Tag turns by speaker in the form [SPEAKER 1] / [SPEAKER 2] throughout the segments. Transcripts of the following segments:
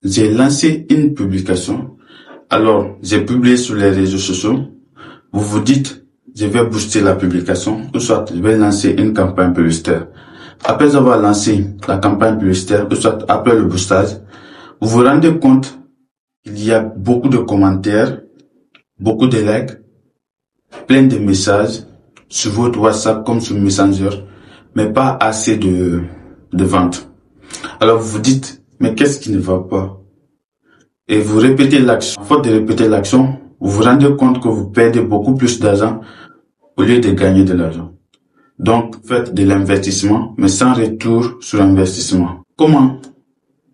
[SPEAKER 1] j'ai lancé une publication. Alors, j'ai publié sur les réseaux sociaux. Vous vous dites, je vais booster la publication, ou soit je vais lancer une campagne publicitaire. Après avoir lancé la campagne publicitaire, ou soit après le boostage, vous vous rendez compte qu'il y a beaucoup de commentaires, beaucoup de likes, plein de messages sur votre WhatsApp comme sur Messenger, mais pas assez de ventes. Alors vous vous dites, mais qu'est-ce qui ne va pas? Et vous répétez l'action. À force de répéter l'action, vous vous rendez compte que vous perdez beaucoup plus d'argent au lieu de gagner de l'argent. Donc, faites de l'investissement, mais sans retour sur investissement. Comment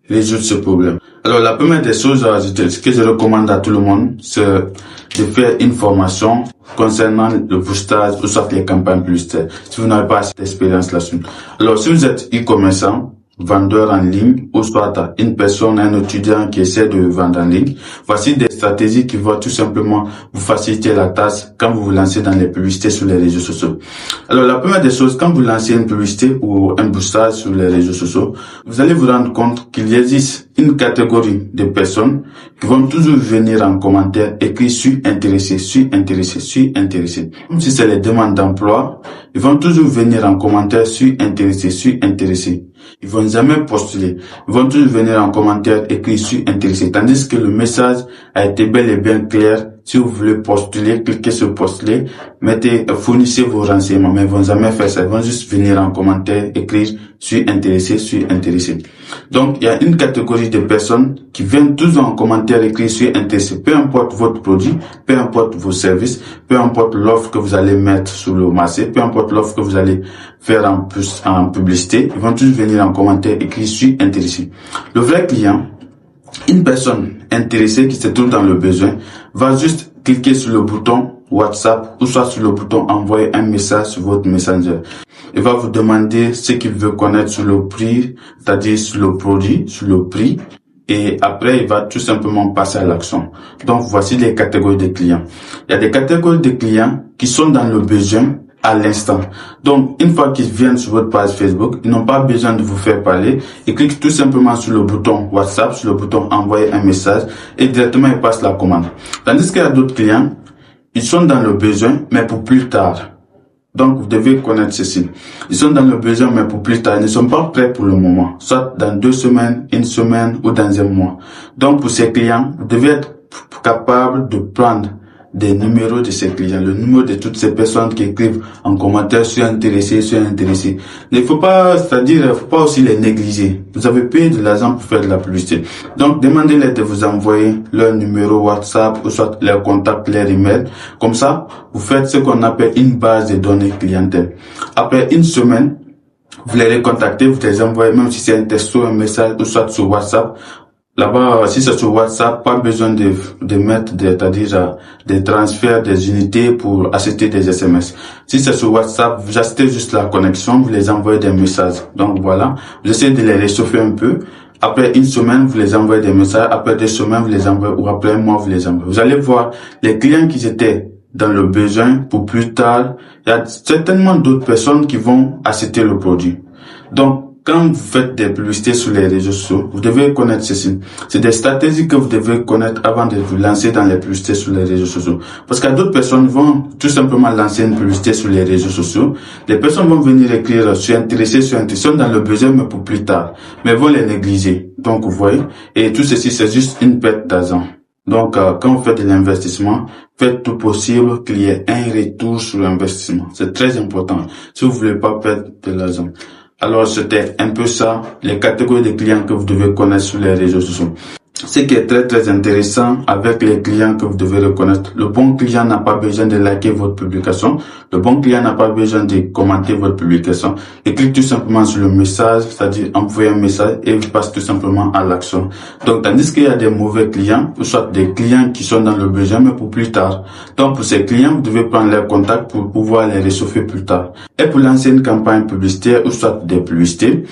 [SPEAKER 1] résoudre ce problème? Alors, la première des choses ce que je recommande à tout le monde, c'est de faire une formation concernant le boostage ou soit les campagnes publicitaires, si vous n'avez pas assez d'expérience là-dessus. Alors, si vous êtes e-commerçant, vendeur en ligne, ou soit une personne, un étudiant qui essaie de vendre en ligne, voici des stratégies qui vont tout simplement vous faciliter la tâche quand vous vous lancez dans les publicités sur les réseaux sociaux. Alors, la première des choses, quand vous lancez une publicité ou un boostage sur les réseaux sociaux, vous allez vous rendre compte qu'il existe une catégorie de personnes qui vont toujours venir en commentaire écrit « suis intéressé, suis intéressé, suis intéressé ». Comme si c'est les demandes d'emploi, ils vont toujours venir en commentaire « suis intéressé, suis intéressé ». Ils vont jamais postuler. Ils vont toujours venir en commentaire écrit « suis intéressé ». Tandis que le message a été bel et bien clair. Si vous voulez postuler, cliquez sur postuler, fournissez vos renseignements, mais ils vont jamais faire ça. Ils vont juste venir en commentaire, écrire « suis intéressé, suis intéressé ». Donc, il y a une catégorie de personnes qui viennent toujours en commentaire écrire « suis intéressé ». Peu importe votre produit, peu importe vos services, peu importe l'offre que vous allez mettre sur le marché, peu importe l'offre que vous allez faire en publicité, ils vont toujours venir en commentaire écrire « suis intéressé ». Le vrai client, une personne intéressée qui se trouve dans le besoin, va juste cliquer sur le bouton WhatsApp ou soit sur le bouton envoyer un message sur votre Messenger. Il va vous demander ce qu'il veut connaître sur le prix, c'est-à-dire sur le produit, sur le prix. Et après, il va tout simplement passer à l'action. Donc, voici les catégories de clients. Il y a des catégories de clients qui sont dans le besoin à l'instant. Donc, une fois qu'ils viennent sur votre page Facebook, ils n'ont pas besoin de vous faire parler. Ils cliquent tout simplement sur le bouton WhatsApp, sur le bouton envoyer un message et directement ils passent la commande. Tandis qu'il y a d'autres clients, ils sont dans le besoin, mais pour plus tard. Donc, vous devez connaître ceci. Ils sont dans le besoin, mais pour plus tard. Ils ne sont pas prêts pour le moment. Soit dans 2 semaines, 1 semaine ou dans 1 mois. Donc, pour ces clients, vous devez être capable de prendre des numéros de ces clients, le numéro de toutes ces personnes qui écrivent en commentaire « suis intéressé, suis intéressé ». Il faut pas, c'est-à-dire, faut pas aussi les négliger. Vous avez payé de l'argent pour faire de la publicité. Donc, demandez-les de vous envoyer leur numéro WhatsApp ou soit leur contact, leur email. Comme ça, vous faites ce qu'on appelle une base de données clientèle. Après 1 semaine, vous les recontactez, vous les envoyez, même si c'est un texto, un message ou soit sur WhatsApp. Là-bas, si c'est sur WhatsApp, pas besoin de mettre des transferts, des unités pour acheter des SMS. Si c'est sur WhatsApp, vous achetez juste la connexion, vous les envoyez des messages. Donc voilà, vous essayez de les réchauffer un peu. Après 1 semaine, vous les envoyez des messages. Après 2 semaines, vous les envoyez, ou après 1 mois, vous les envoyez. Vous allez voir les clients qui étaient dans le besoin pour plus tard. Il y a certainement d'autres personnes qui vont acheter le produit. Donc, quand vous faites des publicités sur les réseaux sociaux, vous devez connaître ceci. C'est des stratégies que vous devez connaître avant de vous lancer dans les publicités sur les réseaux sociaux. Parce qu'il y a d'autres personnes qui vont tout simplement lancer une publicité sur les réseaux sociaux. Les personnes vont venir écrire « je suis intéressé, sont dans le besoin, mais pour plus tard ». Mais vont les négliger. Donc, vous voyez. Et tout ceci, c'est juste une perte d'argent. Donc, quand vous faites de l'investissement, faites tout possible qu'il y ait un retour sur l'investissement. C'est très important. Si vous voulez pas perdre de l'argent. Alors, c'était un peu ça, les catégories de clients que vous devez connaître sur les réseaux sociaux. Ce qui est très très intéressant avec les clients que vous devez reconnaître. Le bon client n'a pas besoin de liker votre publication. Le bon client n'a pas besoin de commenter votre publication. Il clique tout simplement sur le message, c'est-à-dire envoyer un message et il passe tout simplement à l'action. Donc, tandis qu'il y a des mauvais clients, ou soit des clients qui sont dans le besoin, mais pour plus tard. Donc, pour ces clients, vous devez prendre leurs contacts pour pouvoir les réchauffer plus tard. Et pour lancer une campagne publicitaire, ou soit des publicités,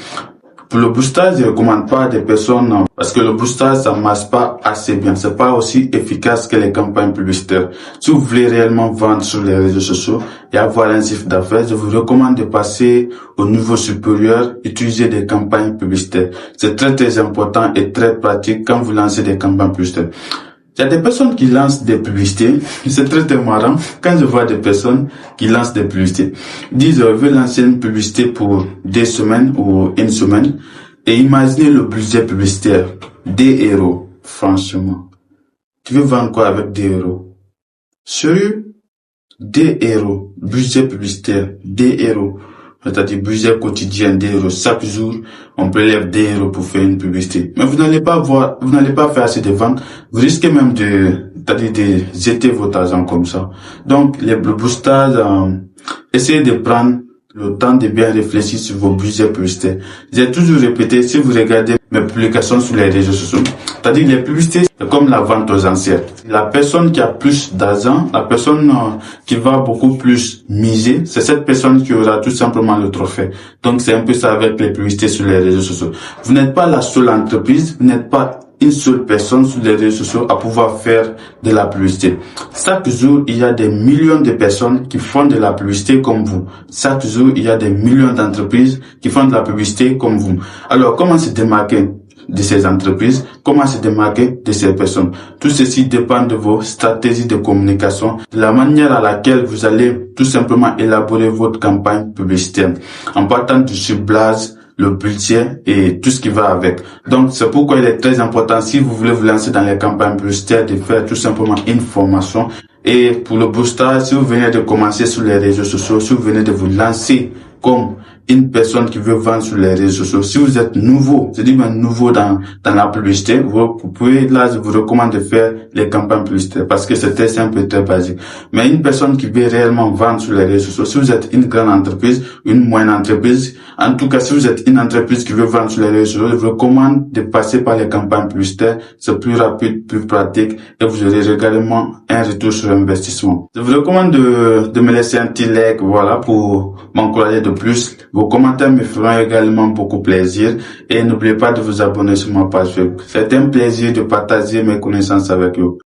[SPEAKER 1] Pour le boostage, je ne recommande pas des personnes parce que le boostage, ça marche pas assez bien. C'est pas aussi efficace que les campagnes publicitaires. Si vous voulez réellement vendre sur les réseaux sociaux et avoir un chiffre d'affaires, je vous recommande de passer au niveau supérieur, utiliser des campagnes publicitaires. C'est très important et très pratique quand vous lancez des campagnes publicitaires. Il y a des personnes qui lancent des publicités. C'est très marrant quand je vois des personnes qui lancent des publicités. Ils disent, je veux lancer une publicité pour 2 semaines ou 1 semaine. Et imaginez le budget publicitaire. 2 €. Franchement. Tu veux vendre quoi avec 2 €? Sérieux? 2 €. Budget publicitaire. 2 €. C'est-à-dire budget quotidien 2 €. Chaque jour, on prélève 2 € pour faire une publicité. Mais vous n'allez pas faire assez de ventes. Vous risquez même de jeter votre argent comme ça. Donc, le boostage, essayez de prendre le temps de bien réfléchir sur vos budgets publicitaires. J'ai toujours répété, si vous regardez mes publications sur les réseaux sociaux, c'est-à-dire les publicités, c'est comme la vente aux enchères. La personne qui a plus d'argent, la personne qui va beaucoup plus miser, c'est cette personne qui aura tout simplement le trophée. Donc c'est un peu ça avec les publicités sur les réseaux sociaux. Vous n'êtes pas la seule entreprise, vous n'êtes pas une seule personne sur les réseaux sociaux à pouvoir faire de la publicité. Chaque jour, il y a des millions de personnes qui font de la publicité comme vous. Chaque jour, il y a des millions d'entreprises qui font de la publicité comme vous. Alors, comment se démarquer de ces entreprises? Comment se démarquer de ces personnes? Tout ceci dépend de vos stratégies de communication, de la manière à laquelle vous allez tout simplement élaborer votre campagne publicitaire, en partant du ciblage, le budget et tout ce qui va avec. Donc, c'est pourquoi il est très important, si vous voulez vous lancer dans les campagnes publicitaires, de faire tout simplement une formation. Et pour le boostage, si vous venez de commencer sur les réseaux sociaux, si vous venez de vous lancer comme une personne qui veut vendre sur les réseaux sociaux, si vous êtes nouveau, je dis bien nouveau dans la publicité, vous pouvez, là, je vous recommande de faire les campagnes publicitaires parce que c'est très simple et très basique. Mais une personne qui veut réellement vendre sur les réseaux sociaux, si vous êtes une grande entreprise, une moyenne entreprise, en tout cas, si vous êtes une entreprise qui veut vendre sur les réseaux sociaux, je vous recommande de passer par les campagnes publicitaires. C'est plus rapide, plus pratique et vous aurez également un retour sur investissement. Je vous recommande de me laisser un petit like, voilà, pour m'encourager de plus. Vos commentaires me feront également beaucoup plaisir et n'oubliez pas de vous abonner sur ma page Facebook. C'est un plaisir de partager mes connaissances avec vous.